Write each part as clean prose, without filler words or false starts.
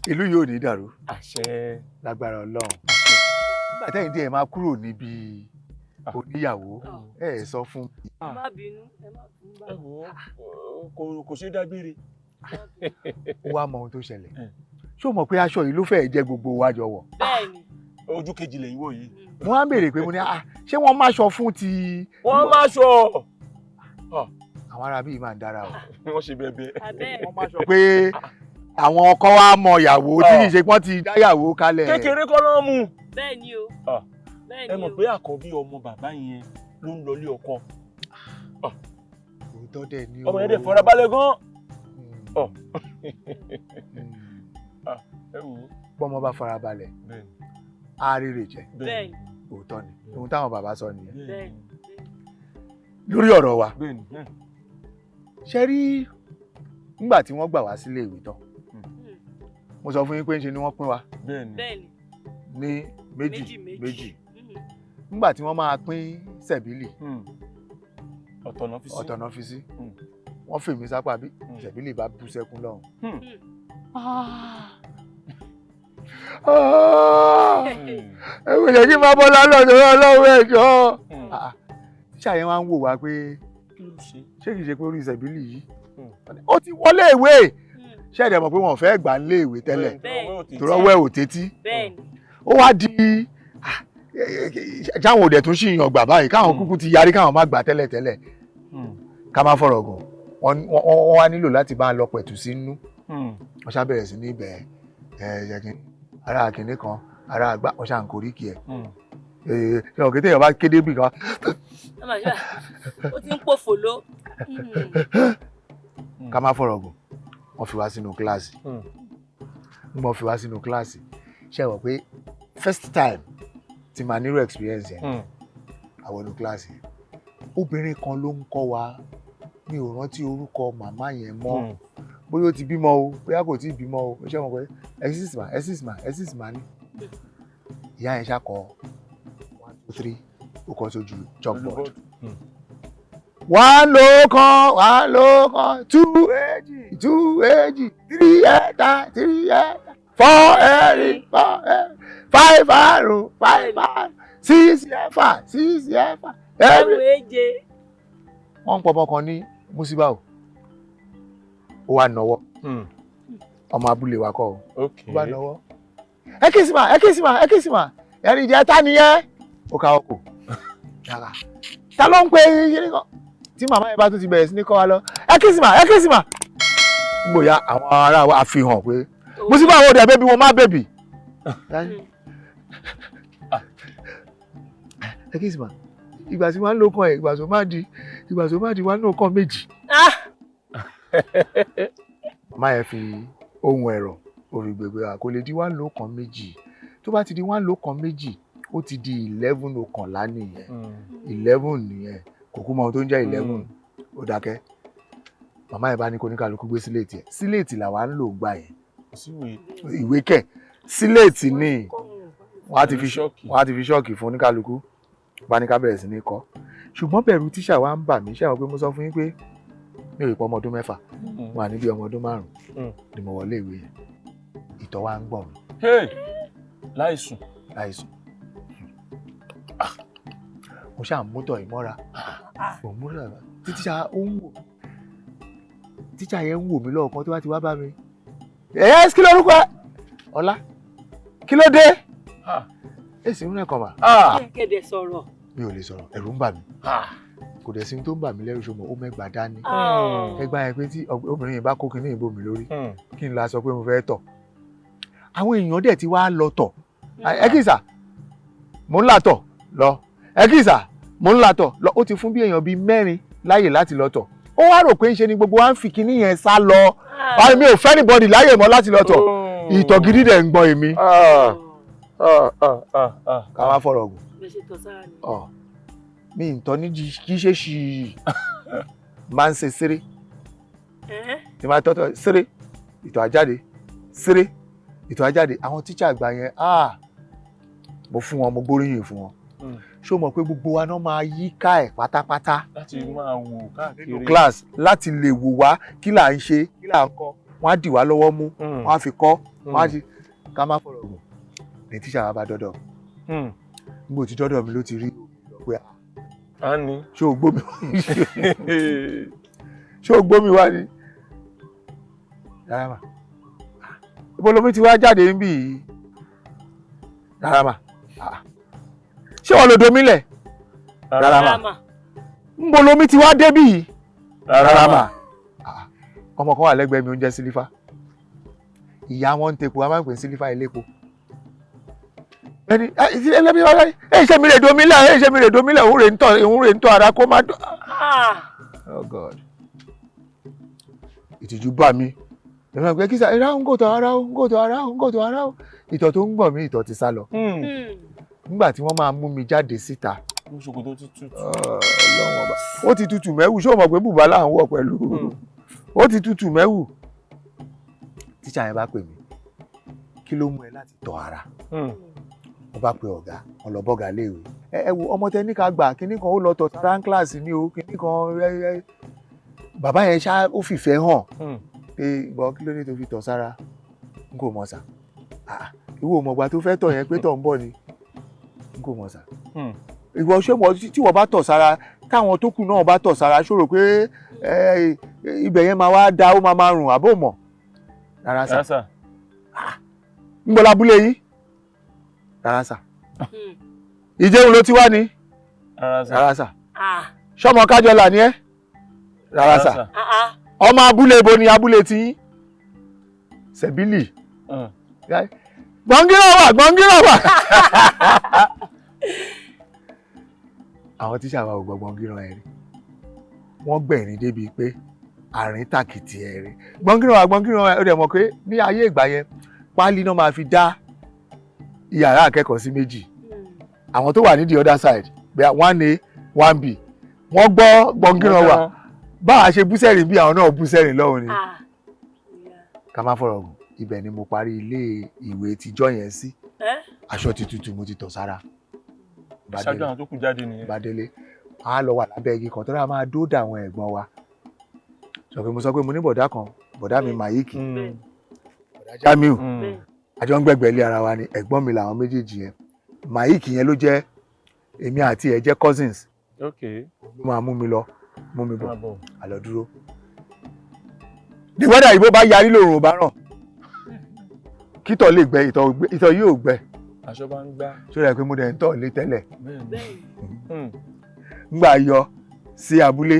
ìlú yóò ní dàrú. Àṣẹ. Lágbára Ọlọ́run. Nígbà tẹ́yìn díẹ̀ máa kúrò níbi oníyàwó ẹ sọ fún. Má bínú, ẹ má bínú. Kò ṣe dágbére. Ó wá mọ ohun tó ṣẹlẹ̀. Ṣé o mọ̀ pé aṣọ yìí ló fẹ́ẹ̀ jẹ́ gbogbo wa jọ wọ̀? Bẹ́ẹ̀ni. Ojú kejì lẹ́yìn wọ̀ yìí. Mo wá ń béèrè pé mo ní ṣé wọ́n máṣọ fún ti. Wọ́n máṣọ. Àwọn ará bíi máa ń dára o. Wọ́n ṣe bẹ́ẹ̀. Wọ́n máṣọ pé àwọn ọkọ wa mọ ìyàwó tí kì í ṣe pọ́n ti dá ìyàwó kalẹ̀. Kékeré kọ́ ló ń mú. Bẹ́ẹ̀ni o. Ẹ mọ̀ pé àkọ́bí ọmọ bàbá yẹn ló ń lọlé ọkọ. Òótọ́ dẹ̀ ni o. Ọmọ yẹn dẹ̀ farabalẹ̀ gan. Bọ́mọ bá farabalẹ̀ á rírè jẹ. Bẹ́ẹ̀ni. Òótọ́ ni ohun táwọn bàbá sọ nìyẹn. Bẹ́ẹ̀ni. Lórí ọ̀rọ̀ wa ṣe rí nígbà tí wọ́n gbà wá sílé ìwé tán mo sọ fún yín pé ń ṣe ni wọ́n pín wa ní méjì nígbà tí wọ́n máa pín sẹ̀bílì ọ̀tọ̀nà fi sí wọ́n fèmí sápá bí sẹ̀bílì bá bú sẹ́kún lọ́hùn. ẹ wò lè kí n máa bọ́ lálọ́dọ̀ ọlọ́run ẹ̀jọ́. Tíṣà yẹn wá ń wò wá pé ṣé kìí ṣe pé orí sẹ̀bílì yìí ó ti wọlé ìwé ṣé ẹ̀dẹ̀ mọ̀ pé wọ́n fẹ́ gbà ń lé ìwé tẹ́lẹ̀ tòrọ́wọ́ ẹ̀ ò tẹ́tí ó wá di jáwọn òdẹ̀ tún ṣì yàn gbà báyìí káwọn kúkú ti yarí káwọn má gbà tẹ́lẹ̀ ká má fọ̀rọ̀ gùn wọ́n wá nílò láti bá a lọ pẹ̀tù sínú wọ́n ṣá bẹ̀rẹ̀ sí ní ibẹ̀ ará kìnní kan ará àgbà wọ́n ṣá ń koríkì ẹ̀ ṣé ọ̀gẹ́ tẹ̀yọ̀ bá kéde bì kan. Ó ti ń pòfò ló. Ká má fọ̀rọ̀ gùn wọ́n fi wá sínú kíláàsì wọ́n fi wá sínú kíláàsì ṣe wọ̀ pé first time tí màá nírò experience yẹn àwọn inú kíláàsì obìnrin kan ló ń kọ́ wa mi ò rántí orúkọ màmá yẹn mọ́ bóyá ó ti bímọ o bóyá kò tí ì bímọ o ṣé wọn pé exist ma ní ìyá yẹn ṣàkọ 1 2 3 ó kọ sójú chalkboard 1 lóókan 2 èjì 2 èjì 3 ẹ̀ta 3 ẹ̀ta 4 ẹ̀rin 4 ẹ̀rin 5 àrún 5 àrún 6 ẹ̀fà 6 ẹ̀fà èje. wọ́n ń pọ̀ ọmọ kan ní músíbà o ó wà nọwọ́ ọmọ abúlé wa kọ́ o ó wà nọwọ́ ẹ kí sì mà ẹni jẹ́ ta nìyẹn ó ká ọkọ̀ yàrá ta ló ń pè é yìí nìkan tí màmá yẹn bá tún ti bẹ̀rẹ̀ sí ní kọ́ wa lọ ẹ kí sì mà gbòòyà àwọn ará wa àfihàn pé músíbà wo dẹ̀ bébí wọn má bèbí ẹ kí sì mà ìgbà tí wọ́n ń lo kan ẹ̀ ìgbà tó má di wọ́n ń lo kan méjì. Màmá yẹn fi ohun ẹ̀rọ orí gbègbè kò lè di wọ́n ń lo kan méjì tó bá ti di wọ́n ń lo kan méjì ó ti di 11 ọ̀kànlá nìyẹn 11 nìyẹn kò kú mọ ohun tó ń jẹ́ 11 ó dákẹ́ màmá yẹn bá ní kó ní kálukú gbé síléètì ẹ̀ síléètì làwa ń lò gbà yẹn ìwé kẹ̀ síléètì ní wọ́n á ti fi ṣọ́ọ̀kì fún oníkálukú bá ní ká bẹ̀rẹ̀ sí ní kọ́ ṣùgbọ́n bẹ̀rù tíṣà wa ń bà mí ṣé àwọn pé mo sọ fún yín pé mi ò rí pọ́ ọmọ ọdún 6 mo wà níbi ọmọ ọdún 5 ni mo wọlé ìwé yẹn ìtọ̀ wa ń gbọ̀n mi. láìsùn mo ṣáà ń mútọ̀ ìmọ́ra mo múra tí tíṣà ó ń wò tíṣà yẹn ń wò mí lọ́ọ̀kan tó bá ti wá bá mi ẹ̀ kí lórúkọ ẹ ọlá kí ló dé èsì ń rẹ̀ kàn mà. Kéde sọ̀rọ̀. Mi ò lè sọ̀rọ̀ ẹ̀rù ń bà mí kò dẹ̀ sí tó ń bà mí lẹ́rù ṣọmọ ó mẹ́gbàá dání ẹgbàá yẹn pé tí obìnrin yìí bá kó kinní ìbò mi lórí kí n la sọ pé mo fẹ́ tọ̀ àwọn èèyàn dẹ̀ ti wá lọ tọ̀ ẹ kì í sà mò ń là tọ̀ lọ ẹ kì í sà mò ń là tọ̀ lọ ó ti fún bí èèyàn bíi 4 láyè láti lọ tọ̀ ó wá rò pé ń ṣe ni gbogbo wa ń fi kinní yẹn sá lọ mi ò fẹ́ anybody láyè mọ́ láti lọ tọ̀ ìtọ̀ gidi dẹ̀ ń gbọ́n èmi ká má fọ̀rọ̀ gùn mi ń tọ́ ní kì í ṣe ṣì máa ń ṣe ṣeré tí máa tọ́tọ̀ ṣeré ìtọ̀ àjáde ṣeré ìtọ̀ àjáde àwọn tíṣà àgbà yẹn mo fún wọn mo gbóríyìn fún wọn ṣé o mọ̀ pé gbogbo wa náà máa yí ká ẹ̀ pátápátá láti máa wò káàkiri class láti lè wò wá kí là ń ṣe kí là ń kọ́ wọ́n á dì wá lọ́wọ́ mú wọ́n á fi kọ́ wọ́n á di ká má fọ̀rọ̀ gùn ní tíṣà wa bá dọ́dọ̀ nígbà tí dọ́dọ̀ mi ló ti rí pé a ní ṣé o gbómi ṣé o gbómi wá ni rárá mà ibo lomi ti wá jáde níbí yìí rárá mà ṣé wọn lò domi lẹ̀ rárá mà nbo lomi ti wá débí yìí rárá mà ọmọ kan wà lẹ́gbẹ̀ẹ́ mi oúnjẹ sílífà ìyá wọn ń tepo a máa ń pè ní sílífà ilépo ẹni ẹlẹ́bí wá láyé ṣé mi lè domi lẹ̀ ṣé mi lè domi lẹ̀ òun rè ń tọ́ ara kó má dọ̀ oh God ìtìjú bá mi ẹ̀rọ ìgbẹ́ kí sá ń gòtò ara ó ń gòtò ara ó ń gòtò ara ó ìtọ̀ tó ń gbọ̀n mí ìtọ̀ ti sá lọ nígbà tí wọ́n máa mú mi jáde síta ṣòkòtò ti tutù Ọlọ́run ọba ó ti tutù mẹ́wù ṣé o mọ̀ pé bùbá là ń wọ̀ pẹ̀lú ó ti tutù mẹ́wù tíṣà yẹn bá pè mí kí ló mú ẹ láti tọ̀ ara wọ́n bá pe ọ̀gá ọlọ́bọ̀gá léèwé ẹ wo ọmọ tẹ ní ká gbà kíní kan ó lọ tọ̀ tara ń kíláàsì ní o kíní kan bàbá yẹn ṣá ó fìfẹ́ hàn pé ìgbà kí ló ní tó fi tọ̀ sára n kò mọ̀ sà ìwọ òmùgbà tó fẹ́ tọ̀ yẹn pé tọ̀ ń bọ̀ ni n kò mọ̀ sà ìwọ ṣé tí wọ́n bá tọ̀ sára táwọn tó kù náà bá tọ̀ sára ṣòro pé ibẹ̀ yẹn máa wá da ó máa rùn àbó mọ̀ rárá sà ń bọ̀ lábúlé yìí rárá sà ìjẹun ló ti wá ní rárá sà ṣọmọ kájọlà ni ẹ rárá sà ọmọ abúlé ibo ni abúlé ti yín sẹ̀bílì gbọ̀ngíràn wà àwọn tíṣà wa ò gbọ́ gbọ̀ngíràn ẹ̀ rí wọ́n gbẹ̀rín débi pé àárín tàkìtì ẹ̀ rí gbọ̀ngíràn ó dẹ̀ mọ̀ pé ní ayé ìgbà yẹn páálí náà máa fi dá yàrá akẹ́kọ̀ọ́ sí méjì àwọn tó wà ní the other side bẹ́ẹ̀ 1A 1B wọ́n gbọ́ gbọ̀ngíràn wà báwa ṣe bú sẹ́rìn bí àwọn náà bú sẹ́rìn lọ́hùn ni ká má fọ̀rọ̀ gùn ibẹ̀ ni mo parí ilé ìwé tijọ́ yẹn sí aṣọ ti tutù mo ti tọ̀ sára ṣáájú àwọn tó kù jáde nìyẹn bá délé a lọ wà lábẹ́ igi kan tó dáa máa dóòdà àwọn ẹ̀gbọ́n wa sọ pé mo sọ pé mo ní bọ̀dá kan bọ̀dá mi Mayiki bọ̀dá Jamiu àjọ ń gbẹ̀gbẹ̀ lé ara wa ni ẹ̀gbọ́n mi làwọn méjèèjì yẹn Mayiki yẹn ló jẹ́ èmi àti ẹ̀ jẹ́ cousins ló máa mú mi lọ mú mi bọ̀ àlọ́ dúró ní wẹ́dà ìbò bá yarí lòrùn ò bá ràn kítọ̀ lè gbẹ ìtọ̀ yóò gbẹ aṣọ bá ń gbá ṣó rẹ̀ pé mo dẹ̀ ń tọ̀ lé tẹ́lẹ̀ ngbà yọ sí abúlé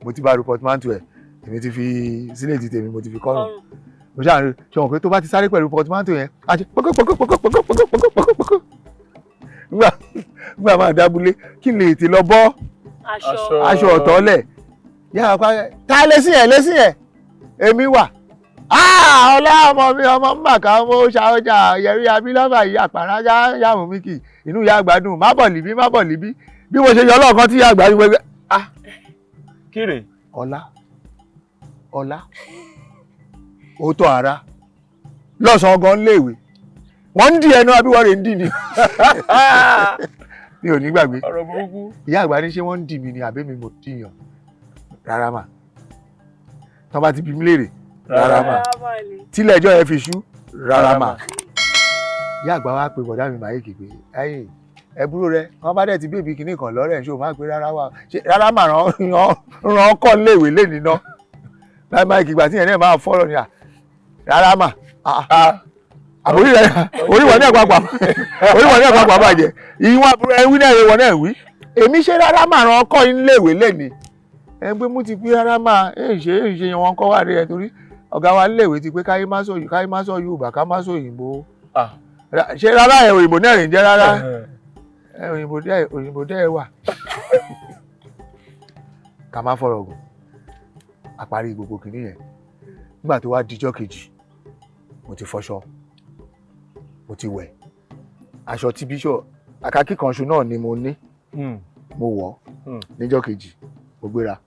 mo ti bá ru portmanteau ẹ̀ èmi ti fi sílẹ̀ ti tèmi mo ti fi kọ́rùn mo ṣáà ṣe wọn pé tó bá ti sáré pẹ̀lú portmanteau yẹn a ṣe pọ́kọ́pọ́kọ́pọ́kọ́pọ́kọ́pọ́kọ́ ngbà máa dábúlé kí n lè tè lọ bọ́ aṣọ ọ̀tọ̀ lẹ̀ yára pa ta lẹ́sìn ẹ̀ èmi wà ọlá ọmọ mi ọmọ màkà ọmọ ṣàọjà yẹrí abilọ́bà yìí àpárá yàmù míkì inú ìyá àgbàdùn má bọ̀ líbí bí mo ṣe yọ ọlọ́ọ̀kan tí ìyá àgbàdùn wẹ́gbẹ́ kíre ọlá ó tọ́ ara lọ́sàn-án gan léèwé wọ́n ń dì ẹnu abíwọ́rẹ̀ ń dì ní mi ò ní gbàgbé ọ̀rọ̀ burúkú ìyá àgbà ní ṣé wọ́n ń dì mí ni àbí mi mo dìyàn rárá mà tán bá ti bí mi léèrè rárá mà tílẹ̀ ẹjọ́ yẹn fi ṣú rárá mà ìyá àgbà wa pe bọ̀dá mi Mayiki pé ẹ̀yìn ẹ̀búrò rẹ wọ́n bá dẹ̀ ti bèbí kinní kan lọ́rẹ̀ ṣó máa pe rárá wà ṣe rárá mà ràn kọ́ léèwé lénìí ná láì Mayiki ìgbà tí yẹn náà máa fọ́rọ̀ ni rárá mà àbórí rẹ oríwọ̀ ní àpapọ̀ bàjẹ́ ìwọ̀n àbúrò ẹ̀ wí náà ẹ̀ wọ́n náà wí èmi ṣe rárá mà ràn kọ́ léèwé lénìí ẹ gbé mú ti pé rárá mà ṣe yẹn wọn kọ́ wà rí ẹ torí ọ̀gá wa léèwé ti pé káyé má sọ Yorùbá ká má sọ òyìnbó ṣe rárá ẹ̀ òyìnbó náà rìn jẹ́ rárá òyìnbó dẹ́ wà ká má fọ̀rọ̀ gùn àparí gbogbo kìíní yẹn nígbà tó wá dijọ́ kejì mo ti fọṣọ mo ti wẹ̀ aṣọ tí bíṣọ̀ àkàkí kanṣu náà ni mo ní mo wọ̀ níjọ́ kejì mo gbéra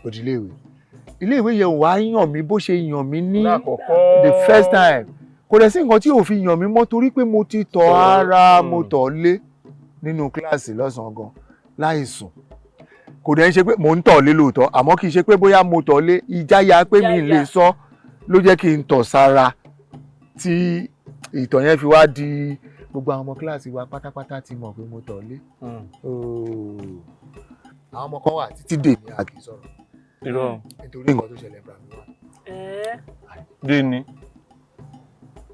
ó di iléèwé yẹn wá yàn mí bó ṣe yàn mí ní the first time kò dẹ̀ sí nǹkan tí ò fi yàn mí mọ́ torí pé mo ti tọ̀ ara mo tọ̀ lé nínú kíláàsì lọ́sàn-án gan láì sùn kò dẹ̀ ń ṣe pé mò ń tọ̀ lé lóòótọ́ àmọ́ kì í ṣe pé bóyá mo tọ̀ lé ìjáyà pé mi lè sọ ló jẹ́ kí n tọ̀ sára tí ìtọ̀ yẹn fi wá di gbogbo àwọn ọmọ kíláàsì wa pátápátá ti mọ̀ pé mo tọ̀ lé. Àwọn ọmọ kan wà títí dè ní àkì sọ̀rọ̀. Irọ́. Nítorí nǹkan tó ṣẹlẹ̀ primary one. Dé ni.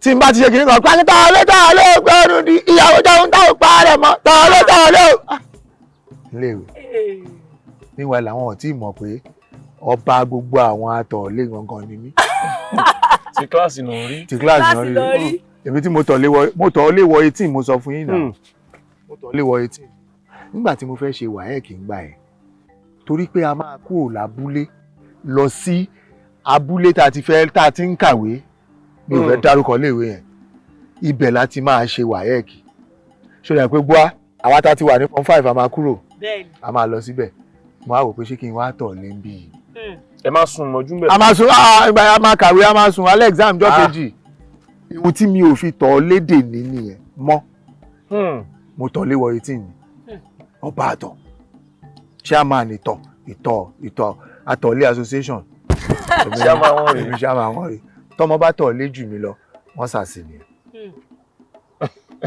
Tí n bá ti ṣe kìíní kan pálí tọ̀ lé gbẹ́rù di ìyàwó jẹun táwọn pa rẹ̀ mọ́ tọ̀ lé. Léèwé. Níwáyé làwọn ò tí ì mọ̀ pé ọba gbogbo àwọn atọ̀ọ̀lé gangan ni mí. Ti kíláàsì náà rí. Ti kíláàsì náà rí. Èmi tí mo tọ̀ lé wọ 18 mo sọ fún yín náà. Mo tọ̀ lé wọ 18. Nígbà tí mo fẹ́ ṣe WAEC ńgbà yẹn, torí pé a máa kúrò lábúlé lọ sí abúlé tá a ti ń kàwé, mi ò fẹ́ dárúkọ léèwé yẹn, ibẹ̀ láti máa ṣe WAEC. Ṣé o pé gbọ́ àwa tá ti wà ní form 5 a máa kúrò, a máa lọ síbẹ̀. Mo á wò pé ṣé kí n wá tọ̀ lé ń bí i. Ẹ máa sùn mọ́jú bẹ́ẹ̀. A máa sùn, a máa kàwé, a máa sùn alẹ́ exam jọ́ kejì. Ìwọ̀n tí mi ò fi tọ̀ lédè ní nìyẹn mọ́. Mo tọ̀ lé wọ 18 ni. Ọba àtọ̀. Chairman ìtọ̀ àtọ̀lé association. Èmi chairman wọn rí. Tọ́mọ bá tọ̀ lé jù mí lọ, wọ́n ṣàṣì nìyẹn.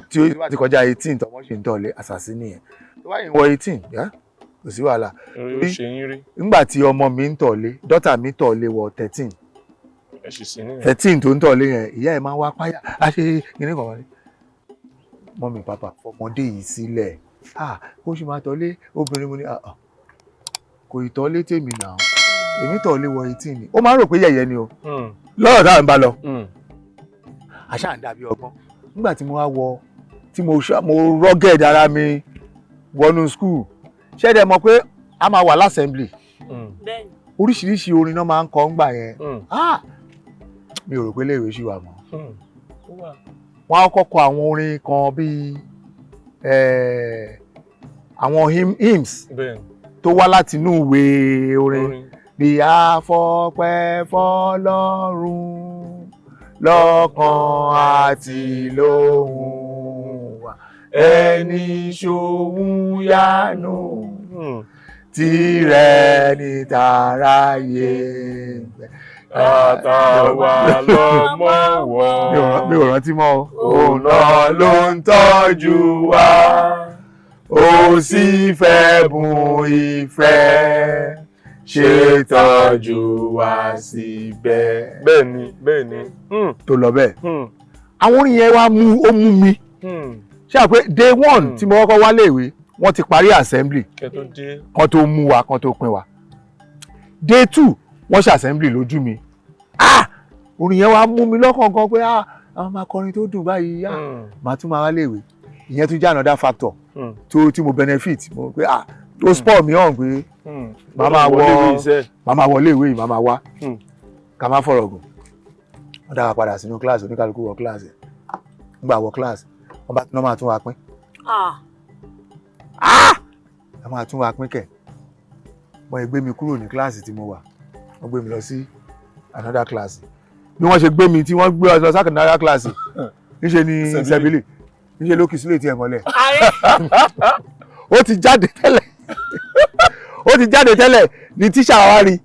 Tí ó bá ti kọjá 18 tọ́mọ ṣe ń tọ̀ lé àṣàṣì nìyẹn. Tó bá yẹn wọ 18, kò sí wàhálà. Nígbà tí ọmọ mi ń tọ̀ lé, dọ́tà mi tọ̀ lé wọ 13. 13 tó ń tọ̀ lé yẹn, ìyá ẹ̀ máa ń wá páyà. A ṣe kíní kan wọlé. Mọ́mì pàpà fọmọdé yìí sílẹ̀. Ó sì máa tọ̀ lé obìnrin mo ní kò ì tọ̀ lé tèmi náà. Èmi tọ̀ lé wọ 18 ni. Ó máa ń rò pé yẹ̀yẹ́ ni o. Lọ́rọ̀ táwọn ń bá lọ. Àṣà ń dàbí ọgbọ́n. Nígbà tí mo wá wọ tí mo rọ́gẹ̀dì ara mi wọnú school. Ṣẹ́dẹ̀ mọ̀ pé a máa wà l'assembly. Oríṣiríṣi orin náà máa ń kọ ńgbà yẹn. Mi ò rò pé léèwé ṣì wà mọ́. Wọ́n á kọ́kọ́ àwọn orin kan bíi àwọn hymns tó wá láti inú ìwé orin. Bí a fọpẹ́ f'Ọlọ́run lọ́kàn àti lóhùn wa, ẹni ṣòun yánu tirẹ̀ ní tàráyé. Àtàwà lọ́mọ wọ̀. Mi ò rántí mọ́ o. Òun náà ló ń tọ́jú wa, ó sì fẹ́ bùn ìfẹ́, ṣe tọ́jú wa síbẹ̀. Bẹ́ẹ̀ni. Tó lọ bẹ́ẹ̀. Àwọn orin yẹn wá mú mi. Ṣé àpé day 1 tí mo kọ́kọ́ wá léèwé, wọ́n ti parí assembly. Kan tó mú wa, kan tó pín wa. Day 2, wọ́n ṣe assembly lójú mi. Orin yẹn wá mú mi lọ́kàn gan pé àwọn máa kọrin tó dùn báyìí. Màá tún máa wá léèwé. Ìyẹn tún jẹ́ another factor tí mo benefit. Mo pé tó spur mi hàn pé màá máa wọlé ìwé yìí, màá máa wá. Ká má fọ̀rọ̀ gùn. Wọ́n dá wa padà sínú kíláàsì, oníkálukú wọ kíláàsì. Nígbà wọ kíláàsì, wọ́n máa tún wa pín. Wọ́n máa tún wa pín kẹ̀. Wọ́n gbé mi kúrò ní kíláàsì tí mo wà. Wọ́n gbé mi lọ sí another class. Bí wọ́n ṣe gbé mi tí wọ́n gbé lọ sí another class, níṣe ni Sẹ́bílì, níṣe ló kì í sílé tí ẹ̀ mọ́lẹ̀. Ó ti jáde tẹ́lẹ̀ ní tíṣà wa rí.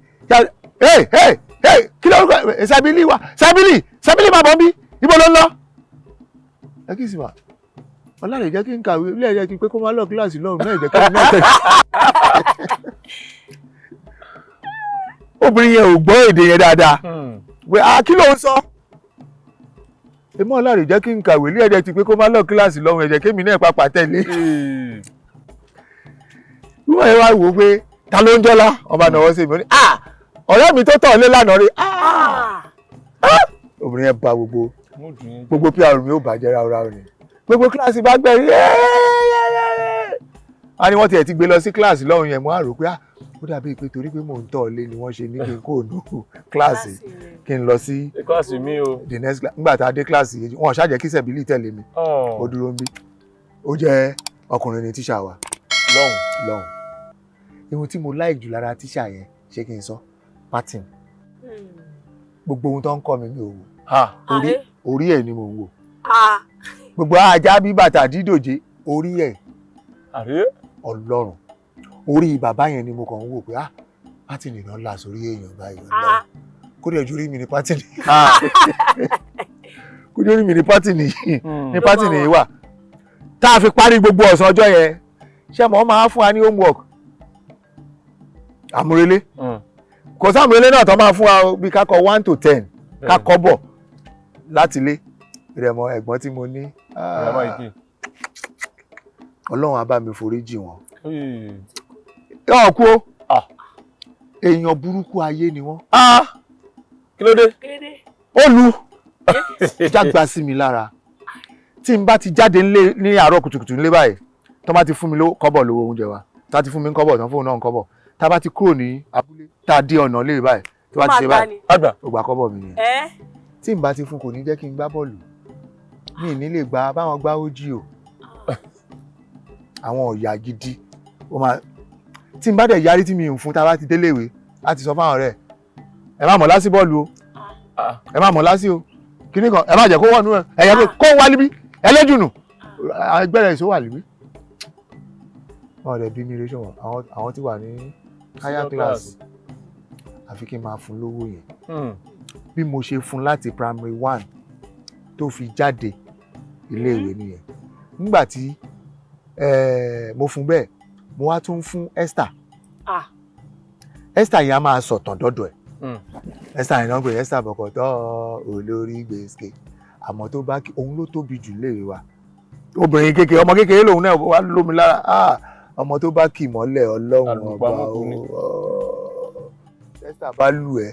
Kí ló ń kọ́ Sẹ́bílì wa? Sẹ́bílì máa bọ́ bí? Ibo ló ń lọ? Ẹ kí sì wà. Ọlọ́run jẹ́ kí n kàwé, ilé ẹ̀jẹ̀ kí n pé kó má lọ kíláàsì lọ́run náà, ìjẹ́ kí n náà tẹ̀lé. Obìnrin yẹn ò gbọ́ èdè yẹn dáadáa. Kí ló ń sọ? Èmọ́ Ọlọ́run jẹ́ kí n kàwé, ilé ẹ̀jẹ̀ ti pé kó má lọ kíláàsì lọ́run, ẹ̀jẹ̀ kémi náà pàpà tẹ̀lé. Wọ́n yẹn wá wò ó pé ta ló ń jọ́lá? Ọba náà sí mi ní ọ̀rẹ́ mi tó tọ̀ lé lánàá rí. Obìnrin yẹn ba gbogbo PR mi ó bàjẹ́ ráúráú ni. Gbogbo kíláàsì bá gbẹ̀rí. A ní wọ́n tiẹ̀ ti gbé lọ sí kíláàsì lọ́run yẹn, mo á rò pé ó dàbí pé torí pé mò ń tọ̀ lé ni wọ́n ṣe ní kí n kó nù kíláàsì kí n lọ sí kíláàsì mi o. the next class. Nígbà tá a dé kíláàsì yìí, wọn ṣáà jẹ́ kí Sẹ́bílì tẹ̀lé mi. Ó dúró ń bí. Ó jẹ́ ọkùnrin ní tíṣà wa. Lọ́hùn. Ihun tí mo like jù lára tíṣà yẹn, ṣé kí n sọ? Pattern. Gbogbo ohun tó ń kọ́ mi ò wò. Orí ẹ̀ ni mò ń wò. Gbogbo ajá bí bàtà dídòjé, orí ẹ̀. Ọlọ́run. Orí bàbá yẹn ni mo kàn ń wò pé pattern náà là sórí èèyàn báyìí. kó dẹ̀ jórí mi ní pátì ni kó jórí mi ní pátì nìyí ní pátì nìyí wà tá a fi parí gbogbo ọ̀sán ọjọ́ yẹn ṣé mo máa fún wa ní homework àmúrelé kò sáàmúrelé náà tó máa fún wa bí ká kọ 1 to 10 ká kọ bọ̀ láti ilé ìrẹ̀mọ ẹ̀gbọ́n tí mo ní Ọlọ́run á bá mi foríjì wọn yóò kú èèyàn burúkú ayé ni wọ́n kí ló dé ó lu jágbá sí mi lára tí n bá ti jáde ní àárọ̀ kùtùkùtù nílé báyìí tó bá ti fún mi kọ́bọ̀ lówó oúnjẹ wa tá ti fún mi kọ́bọ̀ tán fóun náà kọ́bọ̀ tá bá ti kúrò ní abúlé tá a dé ọ̀nà lé báyìí tó bá ti ṣe báyìí ó gbà kọ́bọ̀ mi yẹn tí n bá ti fún kò ní jẹ́ kí n gbá bọ́ọ̀lù mi ì ní lè gbá báwọn gbá ojí o àwọn ọ̀yà gidi ó máa tí n bá dẹ̀ yarí tí mi ò fún tá a bá ti délé ìwé láti sọ fáwọn ọ̀rẹ́ ẹ má mọ̀ lásì bọ́ọ̀lù o ẹ má mọ̀ lásì o kíní kan ẹ má jẹ́ kó wọ̀ nú ẹ ẹ̀yẹ pé kó wá níbí ẹlẹ́dùnù ẹgbẹ́ rẹ̀ ìṣó wà níbí. wọn ò dẹ̀ bí mi rẹ ṣọwọ́ àwọn tí wà ní higher class àfi kí n máa fún lówó yẹn bí mo ṣe fún láti primary 1 tó fi jáde iléèwé nìyẹn nígbà tí mo fún bẹ́ẹ̀ mo wá tún fún Esther Esther yẹn á máa sọ̀tàn dọ́dọ̀ ẹ̀ Esther yẹn náà ń pè Esther bọ̀kọ̀tọ̀ olórí gbèsè àmọ́ tó bá òun ló tóbi jù léèrè wa obìnrin kékeré ọmọ kékeré lòun náà wà lómi lára ọmọ tó bá kì mọ́lẹ̀ Ọlọ́run ọba Esther bá lù ẹ́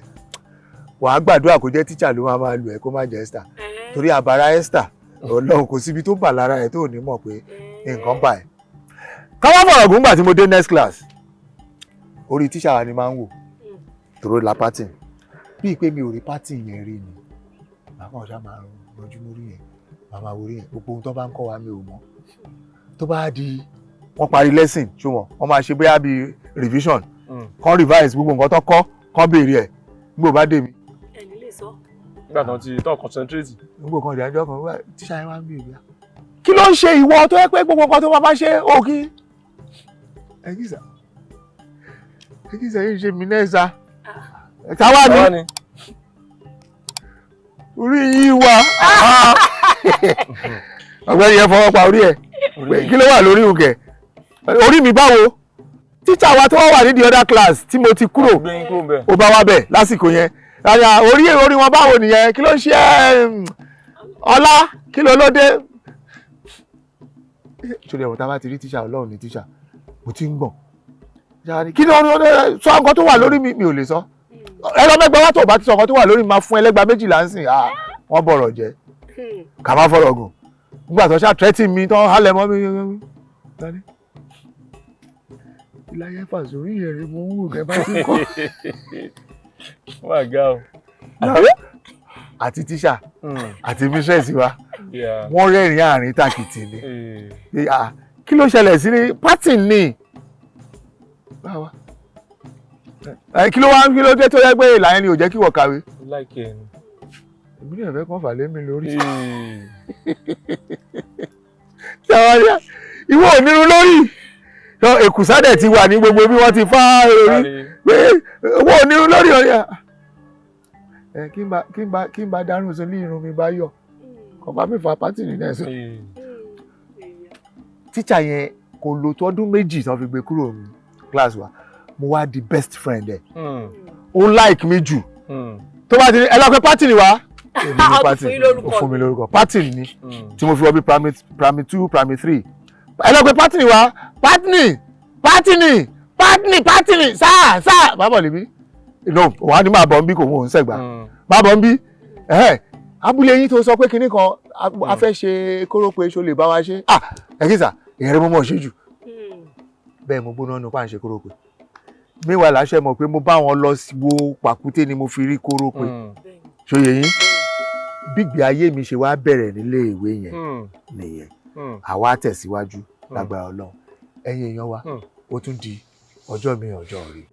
wàá gbàdúrà kó jẹ́ tíṣà ló máa lù ẹ́ kó má jẹ́ Esther torí àbára Esther Ọlọ́run kò síbi tó bà lára ẹ̀ tó ní mọ̀ pé nǹkan bà ẹ́. káwá fọ̀rọ̀ gùn gbà tí mo dé next class orí tíṣà wa ni máa ń wò tòró la pátì bíi pé mi ò rí pátì yẹn rí ni màmá ọ̀sá máa rọjú mórí yẹn màmá orí yẹn gbogbo ohun tó bá ń kọ́ wa mi ò mọ̀ tó bá di wọ́n parí lesson ṣùgbọ́n wọ́n máa ṣe bóyá bíi revision kán revise gbogbo nǹkan tó kọ́ kán béèrè ẹ̀ nígbò bá dé mi. ẹni lè sọ. nígbà tó ti tọ́ concentrate. nígbò kan ìdájọ́ kan wá tíṣà yẹn wá ń béèrè bíi kí ló ń ṣe ìwọ tó yẹ pé gbogbo nǹkan tó bá ṣe òkì ẹ̀kísà yìí ṣe mí nẹ́ẹ̀sà táwa ni orí yìí wà ọ̀gbẹ́ni yẹn fọwọ́ pa orí ẹ̀ kí ló wà lórí òkè orí mi báwo tíṣà wa tó wà ní the other class tí mo ti kúrò ó bá wá bẹ̀ lásìkò yẹn orí wọn báwo nìyẹn kí ló ń ṣe ọlá kí ló lóde ṣòro ẹ̀wọ̀n tá a bá ti rí tíṣà Ọlọ́run ní tíṣà mo ti ń gbọ̀n kí ni wọ́n sọ nǹkan tó wà lórí mi ò lè sọ ẹlọ́mẹ́gbẹ́ wá tó bá ti sọ nǹkan tó wà lórí mi máa fún ẹlẹ́gbàá 12 ń sìn wọ́n bọ̀rọ̀ jẹ́ ká má fọ̀rọ̀ gùn nígbà tó ṣá tẹ́tì mi tó ń halẹ̀ mọ́ mi dání ìlàyé fàṣọrí yẹrẹ mo ń wù kẹ́ bá ti kọ́. wọ́n àga o. àti tíṣà àti mísẹ́ẹ̀sì wa wọ́n rẹ́rìn-ín àárín tàkìtì ni kí ló ṣẹlẹ̀ sí ní pátì ni kí ló dé tó yẹ pé ìlànà ni ò jẹ́ kí wọ́n kàwé. èmi náà fẹ́ kàn fà lé mi lórí. ìwọ ò nírun lórí èkùsádẹ̀ ti wà ní gbogbo bí wọ́n ti fá orí pé ìwọ ò nírun lórí ọ̀rẹ́ kí n bá dárùn sí irun mi bá yọ kò bá mi fa pátì nínú ẹ̀sìn. tíṣà yẹn kò lò tó ọdún 2 tán fi gbé kúrò ní class wa mo wá di best friend ẹ̀ ó like mi jù tó bá ti ní ẹlọ́pẹ́ pátì ni wá ó fún mi lórúkọ pátì ni tí mo fi wọ́ bí primary 2 primary 3 ẹlọ́pẹ́ pátì ni wá pátì ni sáà bábọ̀ lèmi no wọ́n á ní máa bọ̀ ń bí kò wọ́n ń sẹ̀gbà máa bọ̀ ń bí abúlé yín tó sọ pé kinní kan a fẹ́ ṣe kórópè ṣo lè bá wa ṣe ẹ̀kísà ìyẹn rẹ̀ mo mọ̀ ṣe jù bẹ́ẹ̀ mo gbóná nù pa à ń ṣe kórópè mẹ́wàá láṣẹ mọ̀ pé mo bá wọn lọ wo pàkúté ni mo fi rí kórópè ṣòye yín gbígbé ayé mi ṣe wá bẹ̀rẹ̀ nílé ìwé yẹn nìyẹn àwa tẹ̀síwájú lágbára Ọlọ́run ẹ̀yin èèyàn wa ó tún di ọjọ́ mi ọjọ́ rí.